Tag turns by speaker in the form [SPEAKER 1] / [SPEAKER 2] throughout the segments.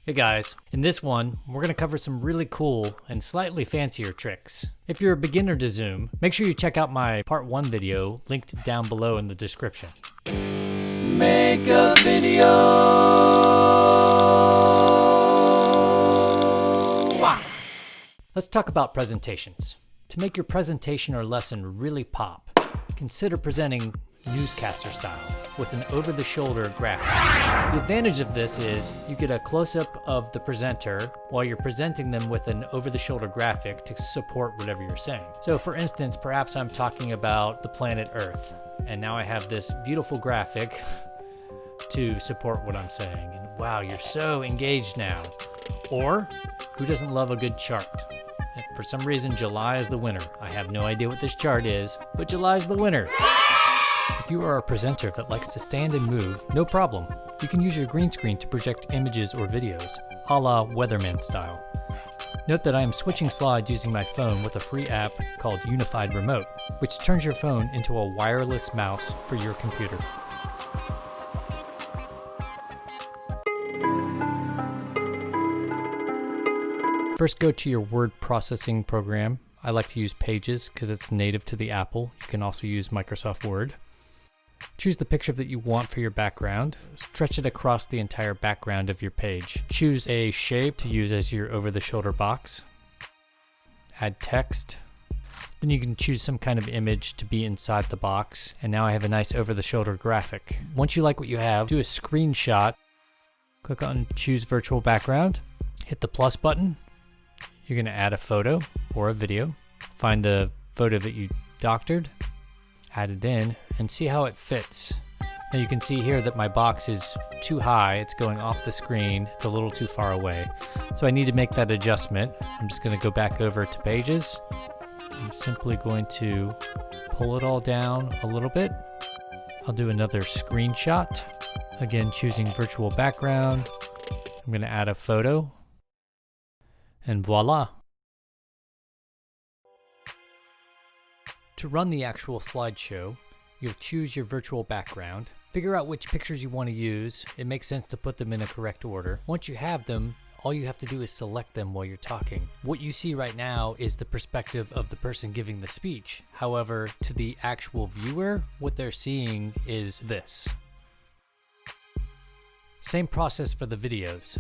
[SPEAKER 1] Hey guys, in this one, we're going to cover some really cool and slightly fancier tricks. If you're a beginner to zoom, make sure you check out my part 1 video linked down below in the description. Make a video! Wow. Let's talk about presentations. To make your presentation or lesson really pop, consider presenting newscaster style with an over-the-shoulder graphic. The advantage of this is you get a close-up of the presenter while you're presenting them with an over-the-shoulder graphic to support whatever you're saying. So for instance, perhaps I'm talking about the planet Earth, and now I have this beautiful graphic to support what I'm saying. And wow, you're so engaged now. Or, who doesn't love a good chart? For some reason, July is the winner. I have no idea what this chart is, but July is the winner. If you are a presenter that likes to stand and move, no problem. You can use your green screen to project images or videos, a la weatherman style. Note that I am switching slides using my phone with a free app called Unified Remote, which turns your phone into a wireless mouse for your computer. First, go to your word processing program. I like to use Pages because it's native to the Apple. You can also use Microsoft Word. Choose the picture that you want for your background. Stretch it across the entire background of your page. Choose a shape to use as your over-the-shoulder box. Add text. Then you can choose some kind of image to be inside the box. And now I have a nice over-the-shoulder graphic. Once you like what you have, do a screenshot. Click on Choose Virtual Background. Hit the plus button. You're going to add a photo or a video. Find the photo that you doctored. Add it in and see how it fits. Now you can see here that my box is too high. It's going off the screen. It's a little too far away. So I need to make that adjustment. I'm just going to go back over to Pages. I'm simply going to pull it all down a little bit. I'll do another screenshot. Again, choosing virtual background. I'm going to add a photo. And voila. To run the actual slideshow, you'll choose your virtual background, figure out which pictures you want to use. It makes sense to put them in a correct order. Once you have them, all you have to do is select them while you're talking. What you see right now is the perspective of the person giving the speech. However, to the actual viewer, what they're seeing is this. Same process for the videos.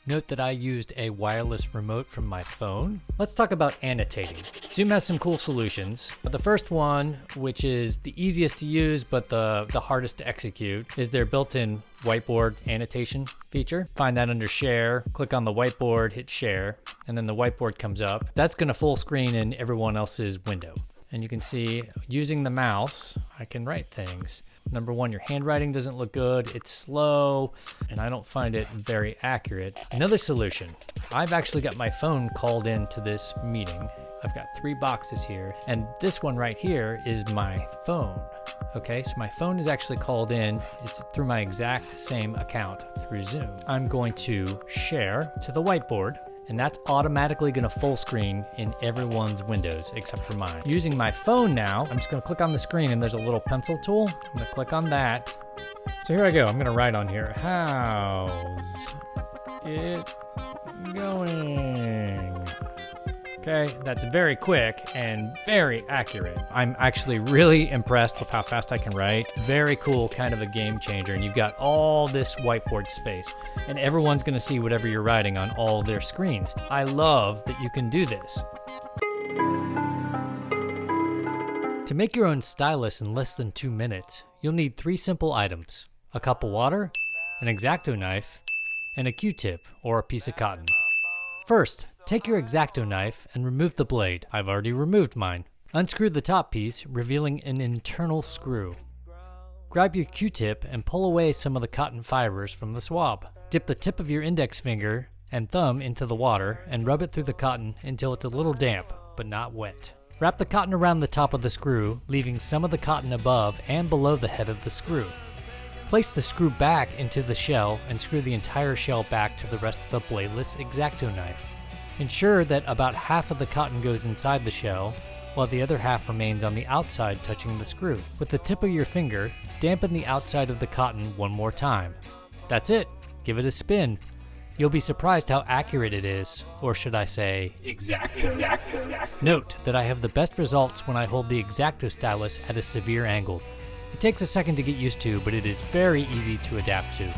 [SPEAKER 1] Note that I used a wireless remote from my phone. Let's talk about annotating. Zoom has some cool solutions, but the first one, which is the easiest to use but the hardest to execute, is their built-in whiteboard annotation feature. Find that under Share, click on the whiteboard, hit Share, and then the whiteboard comes up. That's gonna full screen in everyone else's window. And you can see, using the mouse, I can write things. Number one, your handwriting doesn't look good, it's slow, and I don't find it very accurate. Another solution, I've actually got my phone called into this meeting. I've got 3 boxes here, and this one right here is my phone. Okay, so my phone is actually called in. It's through my exact same account through Zoom. I'm going to share to the whiteboard, and that's automatically gonna full screen in everyone's windows except for mine. Using my phone now, I'm just gonna click on the screen and there's a little pencil tool. I'm gonna click on that. So here I go, I'm gonna write on here, how's it going? Okay, that's very quick and very accurate. I'm actually really impressed with how fast I can write. Very cool, kind of a game changer. And you've got all this whiteboard space and everyone's gonna see whatever you're writing on all their screens. I love that you can do this. To make your own stylus in less than 2 minutes, you'll need 3 simple items: a cup of water, an X-Acto knife, and a Q-tip or a piece of cotton. First, take your X-Acto knife and remove the blade. I've already removed mine. Unscrew the top piece, revealing an internal screw. Grab your Q-tip and pull away some of the cotton fibers from the swab. Dip the tip of your index finger and thumb into the water and rub it through the cotton until it's a little damp, but not wet. Wrap the cotton around the top of the screw, leaving some of the cotton above and below the head of the screw. Place the screw back into the shell and screw the entire shell back to the rest of the bladeless X-Acto knife. Ensure that about half of the cotton goes inside the shell, while the other half remains on the outside touching the screw. With the tip of your finger, dampen the outside of the cotton one more time. That's it. Give it a spin. You'll be surprised how accurate it is, or should I say, exact. Note that I have the best results when I hold the X-Acto stylus at a severe angle. It takes a second to get used to, but it is very easy to adapt to.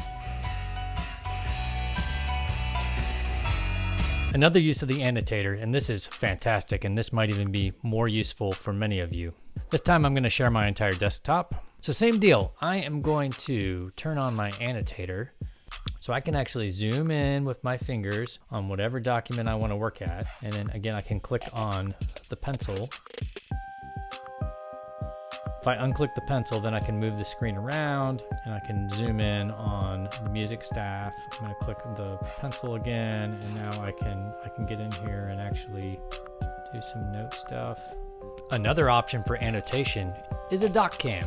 [SPEAKER 1] Another use of the annotator, and this is fantastic, and this might even be more useful for many of you. This time I'm going to share my entire desktop. So same deal, I am going to turn on my annotator so I can actually zoom in with my fingers on whatever document I want to work at. And then again, I can click on the pencil. If I unclick the pencil, then I can move the screen around and I can zoom in on the music staff. I'm going to click the pencil again, and now I can get in here and actually do some note stuff. Another option for annotation is a doc cam.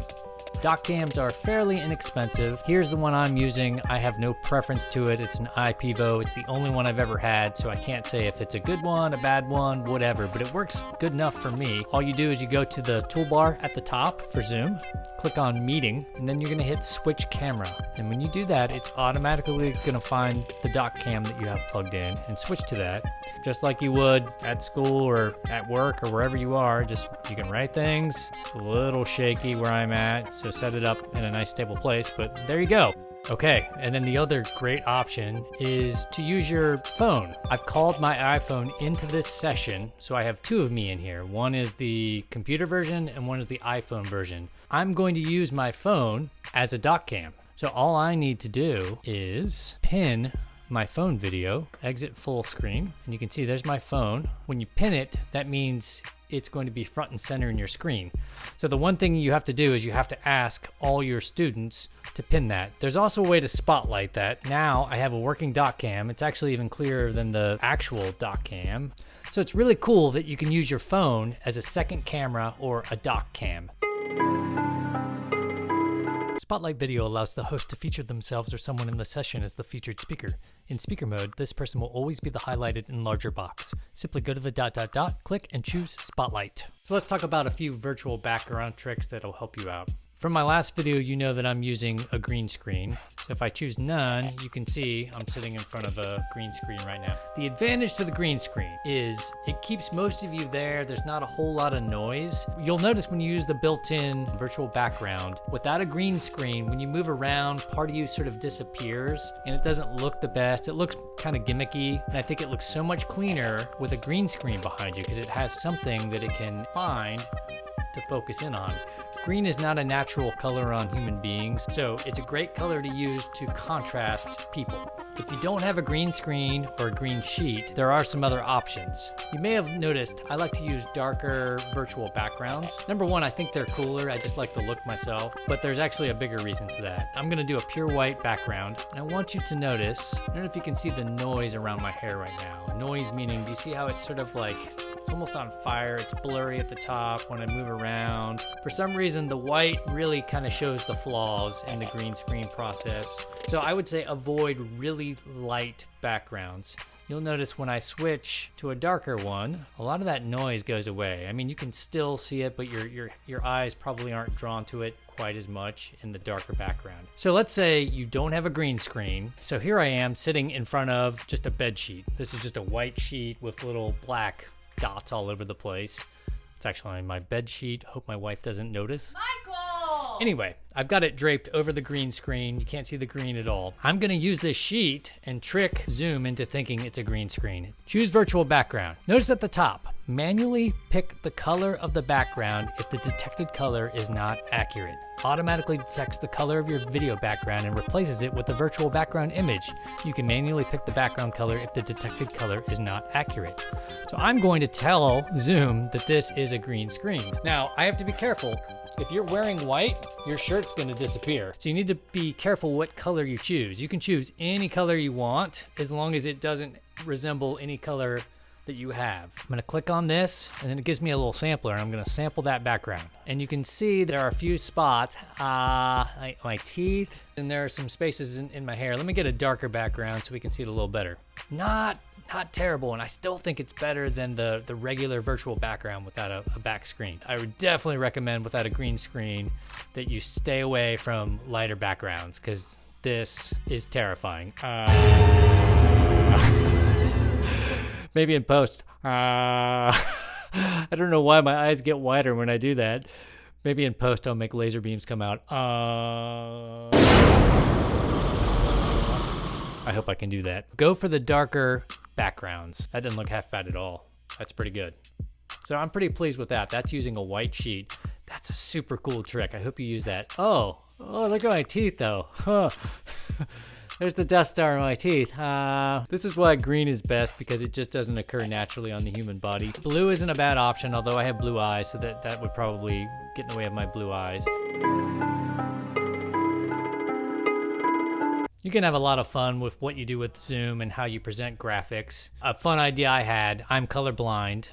[SPEAKER 1] Doc cams are fairly inexpensive. Here's the one I'm using. I have no preference to it. It's an iPivo. It's the only one I've ever had, so I can't say if it's a good one, a bad one, whatever, but it works good enough for me. All you do is you go to the toolbar at the top for Zoom, click on Meeting, and then you're gonna hit Switch Camera. And when you do that, it's automatically gonna find the doc cam that you have plugged in and switch to that, just like you would at school or at work or wherever you are. Just, you can write things. It's a little shaky where I'm at, so set it up in a nice stable place, but there you go. Okay, and then the other great option is to use your phone. I've called my iPhone into this session, so I have two of me in here. One is the computer version and one is the iPhone version. I'm going to use my phone as a doc cam. So all I need to do is pin my phone video, exit full screen, and you can see there's my phone. When you pin it, that means it's going to be front and center in your screen. So the one thing you have to do is you have to ask all your students to pin that. There's also a way to spotlight that. Now I have a working doc cam. It's actually even clearer than the actual doc cam. So it's really cool that you can use your phone as a second camera or a doc cam. Spotlight video allows the host to feature themselves or someone in the session as the featured speaker. In speaker mode, this person will always be the highlighted and larger box. Simply go to the ... click and choose Spotlight. So let's talk about a few virtual background tricks that'll help you out. From my last video, you know that I'm using a green screen. So if I choose none, you can see I'm sitting in front of a green screen right now. The advantage to the green screen is it keeps most of you there. There's not a whole lot of noise. You'll notice when you use the built-in virtual background, without a green screen, when you move around, part of you sort of disappears and it doesn't look the best. It looks kind of gimmicky, and I think it looks so much cleaner with a green screen behind you because it has something that it can find to focus in on. Green is not a natural color on human beings, so it's a great color to use to contrast people. If you don't have a green screen or a green sheet, there are some other options. You may have noticed I like to use darker virtual backgrounds. Number one, I think they're cooler. I just like the look myself, but there's actually a bigger reason for that. I'm gonna do a pure white background, and I want you to notice, I don't know if you can see the noise around my hair right now. Noise meaning, do you see how it's sort of like, it's almost on fire, it's blurry at the top when I move around. For some reason, the white really kind of shows the flaws in the green screen process. So I would say avoid really light backgrounds. You'll notice when I switch to a darker one, a lot of that noise goes away. I mean, you can still see it, but your eyes probably aren't drawn to it quite as much in the darker background. So let's say you don't have a green screen. So here I am sitting in front of just a bed sheet. This is just a white sheet with little black dots all over the place. It's actually on my bed sheet. Hope my wife doesn't notice. Michael! Anyway, I've got it draped over the green screen. You can't see the green at all. I'm gonna use this sheet and trick Zoom into thinking it's a green screen. Choose virtual background. Notice at the top, manually pick the color of the background if the detected color is not accurate. Automatically detects the color of your video background and replaces it with the virtual background image. You can manually pick the background color if the detected color is not accurate. So I'm going to tell Zoom that this is a green screen. Now, I have to be careful. If you're wearing white, your shirt's gonna disappear. So you need to be careful what color you choose. You can choose any color you want as long as it doesn't resemble any color that you have. I'm gonna click on this and then it gives me a little sampler and I'm gonna sample that background. And you can see there are a few spots, like my teeth, and there are some spaces in my hair. Let me get a darker background so we can see it a little better. Not terrible, and I still think it's better than the regular virtual background without a back screen. I would definitely recommend without a green screen that you stay away from lighter backgrounds because this is terrifying. Maybe in post. I don't know why my eyes get wider when I do that. Maybe in post I'll make laser beams come out. I hope I can do that. Go for the darker backgrounds. That didn't look half bad at all. That's pretty good. So I'm pretty pleased with that. That's using a white sheet. That's a super cool trick. I hope you use that. Oh, look at my teeth though. Huh. There's the Death Star in my teeth. This is why green is best, because it just doesn't occur naturally on the human body. Blue isn't a bad option, although I have blue eyes, so that would probably get in the way of my blue eyes. You can have a lot of fun with what you do with Zoom and how you present graphics. A fun idea I had, I'm colorblind.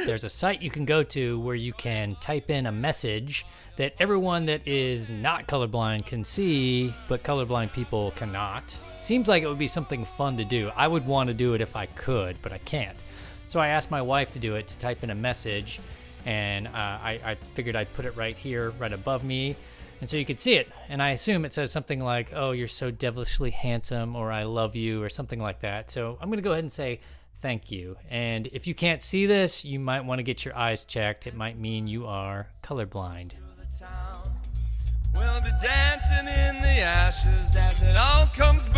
[SPEAKER 1] There's a site you can go to where you can type in a message that everyone that is not colorblind can see, but colorblind people cannot. Seems like it would be something fun to do. I would want to do it if I could, but I can't. So I asked my wife to do it, to type in a message, and I figured I'd put it right here, right above me, and so you could see it. And I assume it says something like, "Oh, you're so devilishly handsome," or "I love you," or something like that. So I'm gonna go ahead and say, "Thank you." And if you can't see this, you might want to get your eyes checked. It might mean you are colorblind. We'll be dancing in the ashes as it all comes